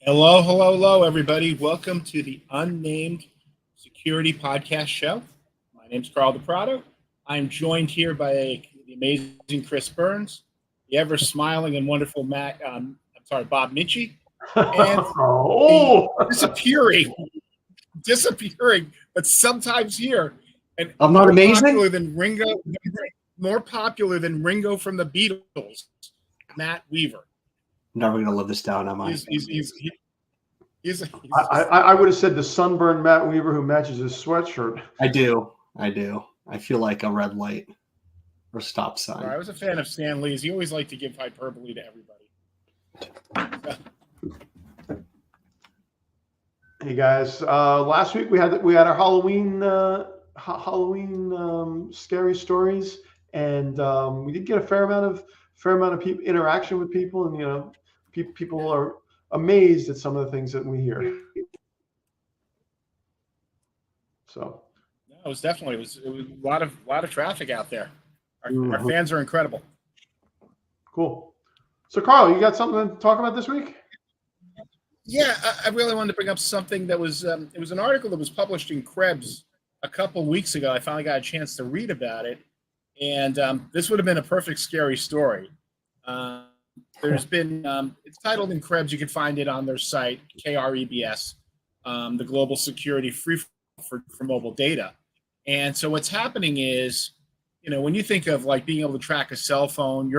Hello, hello, hello, everybody. Welcome to the Unnamed Security Podcast show. My name's Carl DePrado. I'm joined here by the amazing Chris Burns, the ever smiling and wonderful Bob Minchie, and the disappearing, but sometimes here, and I'm not amazing. More popular than Ringo from the Beatles, Matt Weaver. I'm never going to live this down, am I? I would have said the sunburned Matt Weaver who matches his sweatshirt. I do. I feel like a red light or stop sign. I was a fan of Stan Lee's. He always liked to give hyperbole to everybody. Hey guys, last week we had our Halloween scary stories, and we did get a fair amount of interaction with people, and people are amazed at some of the things that we hear. So it was a lot of traffic out there. Our fans are incredible. Cool. So Carl, you got something to talk about this week? Yeah, I really wanted to bring up something that was it was an article that was published in Krebs a couple weeks ago. I finally got a chance to read about it, and this would have been a perfect scary story. There's been it's titled in Krebs. You can find it on their site, KREBS, the Global Security Free for mobile data. And so what's happening is, when you think of like being able to track your cell phone,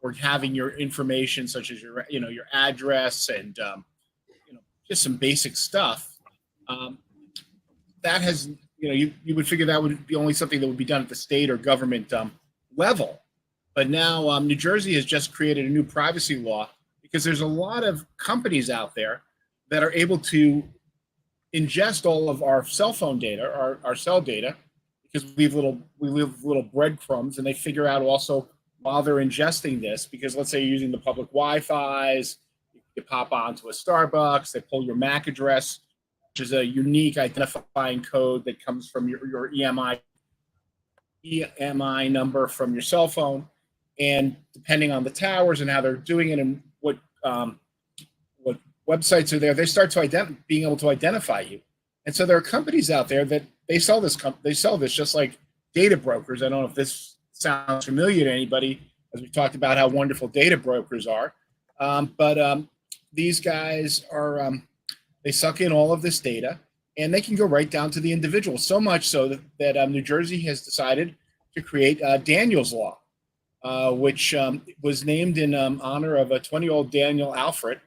or having your information such as your address and just some basic stuff, that has you would figure that would be only something that would be done at the state or government level. But now New Jersey has just created a new privacy law because there's a lot of companies out there that are able to ingest all of our cell phone data, our cell data, because we leave little breadcrumbs, and they figure out also while they're ingesting this, because let's say you're using the public Wi-Fi's, you pop onto a Starbucks, they pull your MAC address, which is a unique identifying code that comes from your EMI number from your cell phone. And depending on the towers and how they're doing it and what websites are there, they start to being able to identify you. And so there are companies out there that they sell this just like data brokers. I don't know if this sounds familiar to anybody, as we talked about how wonderful data brokers are. But these guys are they suck in all of this data, and they can go right down to the individual. So much so that New Jersey has decided to create Daniel's Law. Which was named in honor of a 20-year-old Daniel Alfred,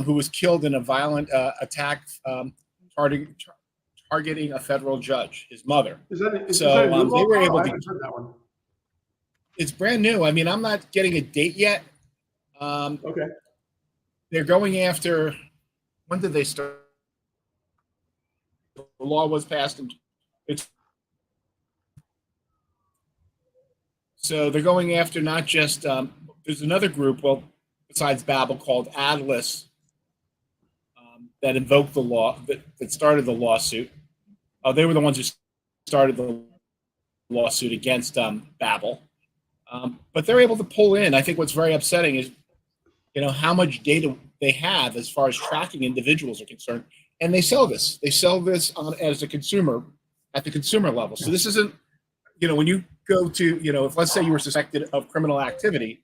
who was killed in a violent attack targeting a federal judge, his mother. They were able to. That one. It's brand new. I mean, I'm not getting a date yet. Okay. They're going after. When did they start? The law was passed in. So they're going after not just, there's another group, besides Babel, called Atlas, that invoked the law, that started the lawsuit. They were the ones who started the lawsuit against Babel. But they're able to pull in. I think what's very upsetting is, how much data they have as far as tracking individuals are concerned. And they sell this. They sell this as a consumer, at the consumer level. So this isn't, when you go to, if let's say you were suspected of criminal activity,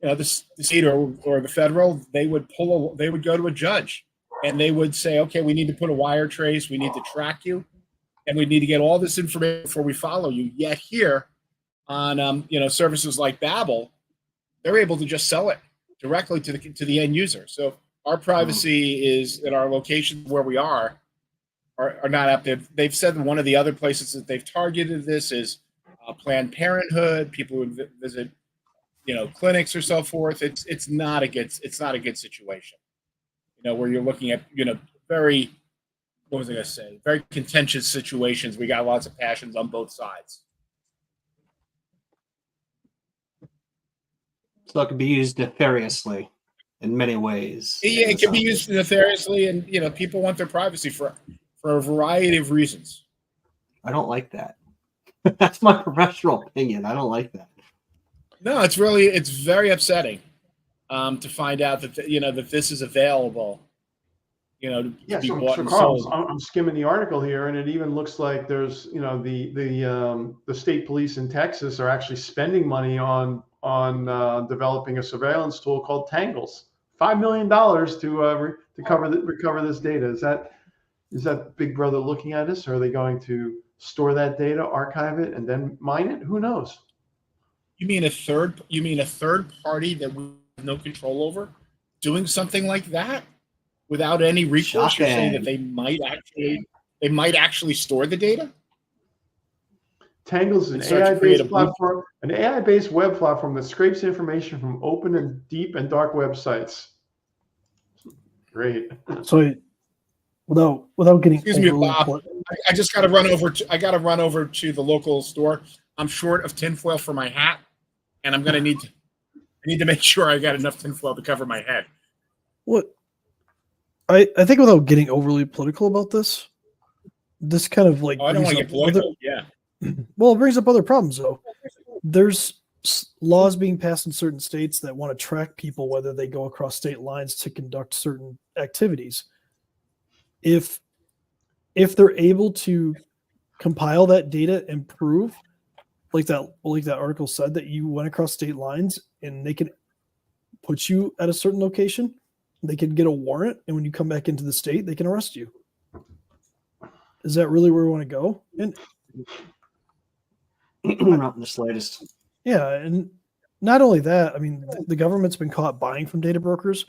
the state or the federal, they would go to a judge and they would say, okay, we need to put a wire trace, we need to track you, and we need to get all this information before we follow you. Yet here on, services like Babel, they're able to just sell it directly to the end user. So our privacy is at our locations where we are not up there. They've said one of the other places that they've targeted this is Planned Parenthood, people who visit, clinics or so forth. It's not a good situation, where you're looking at, very contentious situations. We got lots of passions on both sides. So it can be used nefariously in many ways. Yeah, it can be used nefariously, and people want their privacy for a variety of reasons. I don't like that. That's my professional opinion. I don't like that. No, it's very upsetting. to find out that that this is available. To Yeah, be so, bought so and Carl, sold. I'm skimming the article here, and it even looks like there's, the state police in Texas are actually spending money on developing a surveillance tool called Tangles. $5 million to recover this data. Is that Big Brother looking at us, or are they going to store that data, archive it, and then mine it? Who knows? You mean a third party that we have no control over doing something like that without any recourse? You're saying that they might actually store the data? Tangles is an AI-based platform, an AI-based web platform that scrapes information from open and deep and dark websites. Great. So without getting Excuse me, Bob. I just got to run over. I got to run over to the local store. I'm short of tinfoil for my hat, and I'm gonna need to make sure I got enough tinfoil to cover my head. What I think, without getting overly political about this kind of like I don't want to get political. Well, it brings up other problems though. There's laws being passed in certain states that want to track people whether they go across state lines to conduct certain activities. If they're able to compile that data and prove, like that article said, that you went across state lines, and they can put you at a certain location, they can get a warrant, and when you come back into the state, they can arrest you. Is that really where we want to go? And not in the slightest. yeah, and not only that, I mean, the government's been caught buying from data brokers,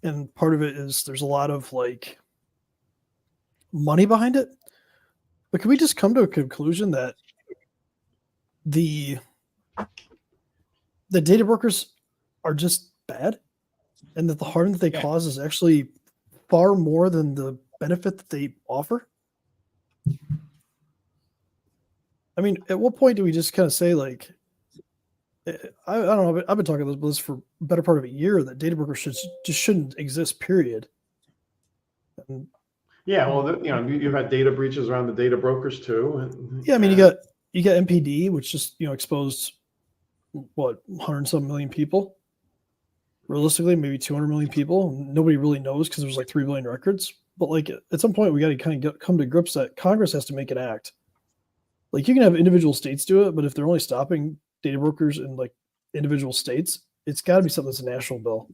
and part of it is there's a lot of like money behind it. But can we just come to a conclusion that the data brokers are just bad, and that the harm that they cause is actually far more than the benefit that they offer? I mean, at what point do we just kind of say, like, I don't know, I've been talking about this for a better part of a year, that data brokers shouldn't exist, period. And, yeah, well, you've had data breaches around the data brokers too. Yeah, I mean, you got MPD, which just exposed 100-some million people. Realistically, maybe 200 million people. Nobody really knows because there's like 3 billion records. But like at some point, we got to kind of come to grips that Congress has to make an act. Like, you can have individual states do it, but if they're only stopping data brokers in like individual states, it's got to be something that's a national bill.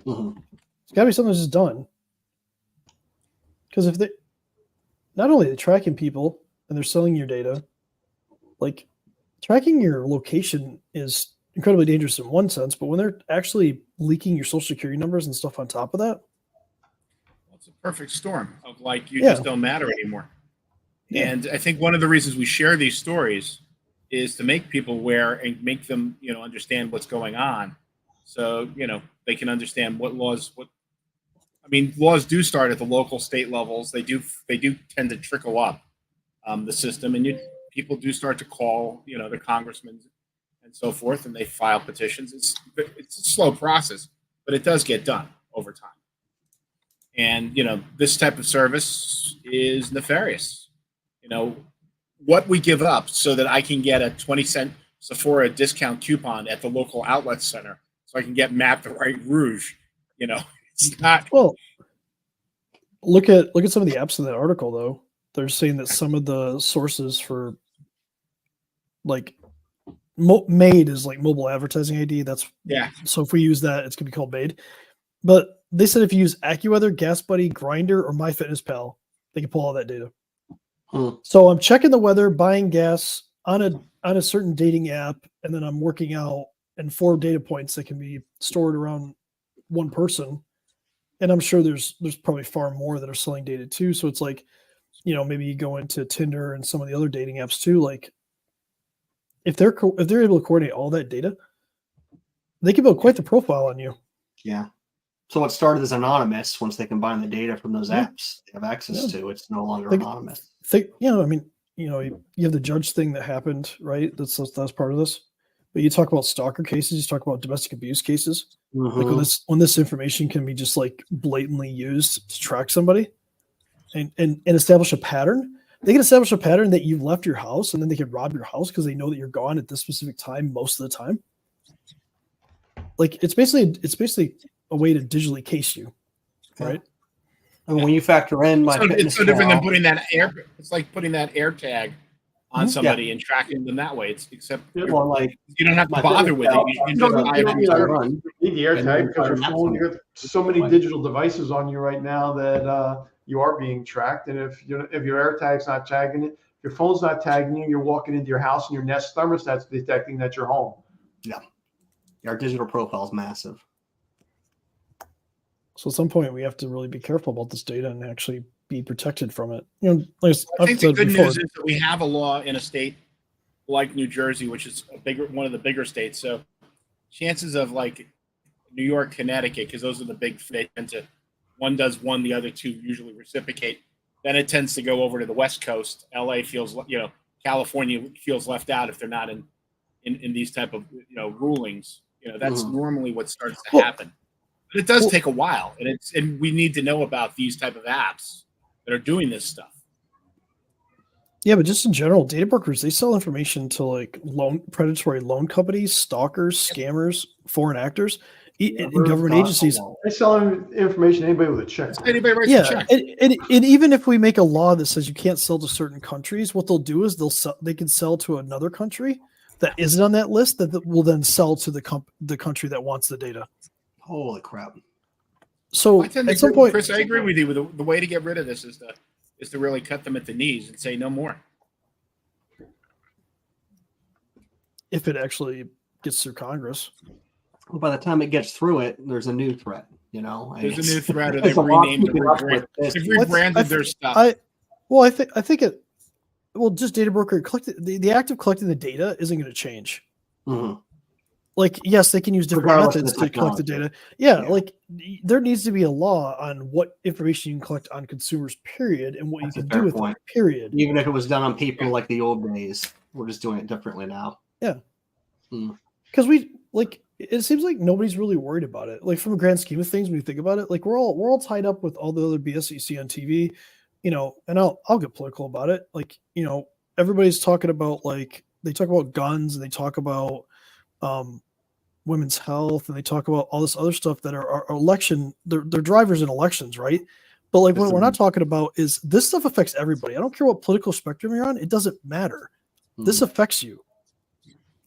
Mm-hmm. It's got to be something that's just done. Because if they, not only are they tracking people and they're selling your data, like tracking your location is incredibly dangerous in one sense, but when they're actually leaking your social security numbers and stuff on top of that, well, it's a perfect storm of like, you just don't matter anymore. Yeah. And I think one of the reasons we share these stories is to make people aware and make them, understand what's going on. So, they can understand laws do start at the local, state levels. They do tend to trickle up the system, and people do start to call, the congressmen and so forth, and they file petitions. It's a slow process, but it does get done over time. And, this type of service is nefarious. What we give up so that I can get a 20-cent Sephora discount coupon at the local outlet center so I can get mapped the right rouge, it's not. Well, look at some of the apps in that article, though. They're saying that some of the sources for like MAID is like mobile advertising ID. That's So if we use that, it's going to be called MAID. But they said if you use AccuWeather, GasBuddy, Grindr, or MyFitnessPal, they can pull all that data. So I'm checking the weather, buying gas on a certain dating app, and then I'm working out, and 4 data points that can be stored around one person. And I'm sure there's probably far more that are selling data too. So it's like, maybe you go into Tinder and some of the other dating apps too. Like, if they're able to coordinate all that data, they can build quite the profile on you. Yeah. So what started as anonymous, once they combine the data from those apps they have access to, it's no longer anonymous. You have the judge thing that happened, right? That's part of this. But you talk about stalker cases, you talk about domestic abuse cases. Mm-hmm. Like when this information can be just like blatantly used to track somebody and establish a pattern. They can establish a pattern that you've left your house, and then they can rob your house because they know that you're gone at this specific time most of the time. Like it's basically a way to digitally case you, right? And when you factor in It's so different than MyFitnessPal, putting that it's like putting that air tag on somebody and tracking them that way. It's except well, like you don't have to bother with it. You can You just don't buy need, it. you know, run. you need the air And tag then because your fire phone, maps you got so many digital devices on you right now that you are being tracked. And if your air tag's not tagging it, your phone's not tagging you, you're walking into your house and your Nest thermostat's detecting that you're home. Yeah. Our digital profile is massive. So at some point, we have to really be careful about this data and actually be protected from it. You know, like I I've think the said good before, news is that we have a law in a state like New Jersey, which is one of the bigger states. So chances of like New York, Connecticut, because those are the big, they tend to, one does one, the other two usually reciprocate. Then it tends to go over to the West Coast. LA feels, California feels left out if they're not in these type of, rulings. That's normally what starts to happen. But it does take a while, and we need to know about these type of apps that are doing this stuff. yeah, but just in general, data brokers, they sell information to like predatory loan companies, stalkers, scammers, foreign actors, and government agencies. They sell information to anybody with a check. Anybody writes a check. And even if we make a law that says you can't sell to certain countries, what they'll do is they can sell to another country that isn't on that list that will then sell to the country that wants the data. Holy crap. So at some point, Chris, I agree with you. The way to get rid of this is to really cut them at the knees and say no more. if it actually gets through Congress. Well, by the time it gets through it, there's a new threat. There's a new threat, or they've renamed they've rebranded their stuff. I think it. Well, just data broker the act of collecting the data isn't going to change. Mm-hmm. Like, yes, they can use different Regardless methods of the to collect the data. Yeah, like there needs to be a law on what information you can collect on consumers, period, and what That's you a can fair do with point. it, period. Even if it was done on paper like the old days, we're just doing it differently now. Yeah. Because it seems like nobody's really worried about it. Like, from a grand scheme of things, when you think about it, like we're all tied up with all the other BS you see on TV, and I'll get political about it. Like, everybody's talking about, like, they talk about guns and they talk about women's health and they talk about all this other stuff that are election, they're drivers in elections, right? But like what we're not talking about is this stuff affects everybody. I don't care what political spectrum you're on. It doesn't matter. This affects you.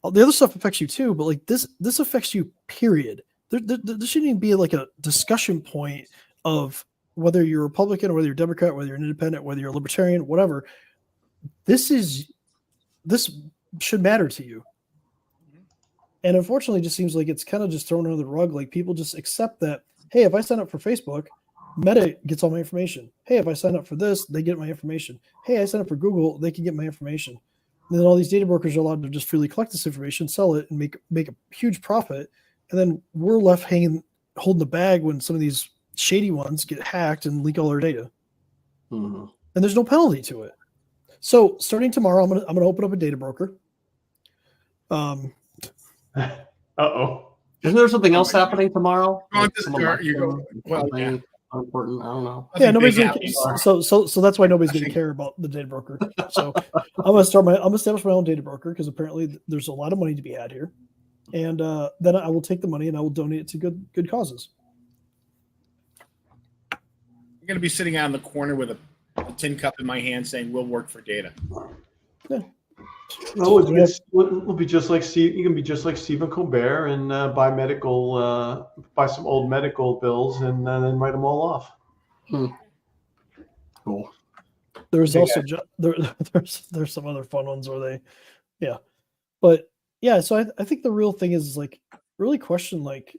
The other stuff affects you too, but like this affects you, period. There shouldn't even be like a discussion point of whether you're Republican or whether you're Democrat, whether you're an independent, whether you're a libertarian, whatever. This should matter to you. And unfortunately, it just seems like it's kind of just thrown under the rug. Like, people just accept that, hey, if I sign up for Facebook, Meta gets all my information. Hey, if I sign up for this, they get my information. Hey, I sign up for Google, they can get my information. And then all these data brokers are allowed to just freely collect this information, sell it, and make a huge profit. And then we're left holding the bag when some of these shady ones get hacked and leak all our data. Mm-hmm. And there's no penalty to it. So starting tomorrow, I'm gonna open up a data broker. Uh-oh. Isn't there something else happening tomorrow? Well, Something important. I don't know. Yeah, nobody's gonna care. So that's why nobody's gonna care about the data broker. So I'm gonna establish my own data broker, because apparently there's a lot of money to be had here, and then I will take the money and I will donate it to good causes. I'm gonna be sitting out in the corner with a tin cup in my hand saying we'll work for data. Yeah. No, we'll be just like Steve. You can be just like Stephen Colbert and buy some old medical bills and then write them all off. Cool. There's also there's some other fun ones where but yeah. So I think the real thing is like really question, like,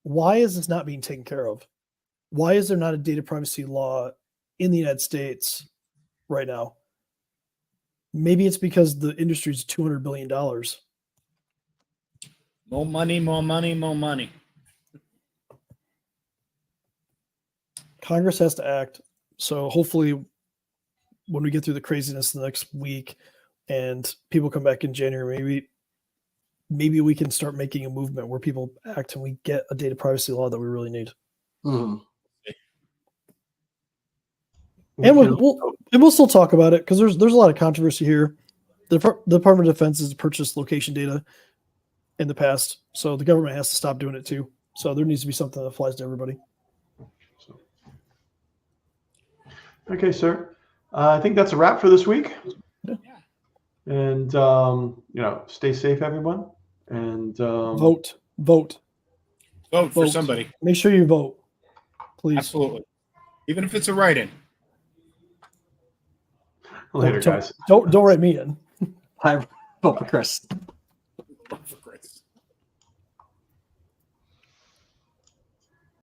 why is this not being taken care of? Why is there not a data privacy law in the United States right now? Maybe it's because the industry is $200 billion. More money, more money, more money. Congress has to act. So hopefully when we get through the craziness the next week and people come back in January, maybe we can start making a movement where people act and we get a data privacy law that we really need. Mm-hmm. And we'll still talk about it, because there's a lot of controversy here. The Department of Defense has purchased location data in the past, so the government has to stop doing it too. So there needs to be something that applies to everybody. So. Okay, sir. I think that's a wrap for this week. Yeah. And stay safe, everyone. And Vote. Vote for somebody. Make sure you vote, please. Absolutely. Even if it's a write-in. Later, guys. Don't write me in. I vote for Chris.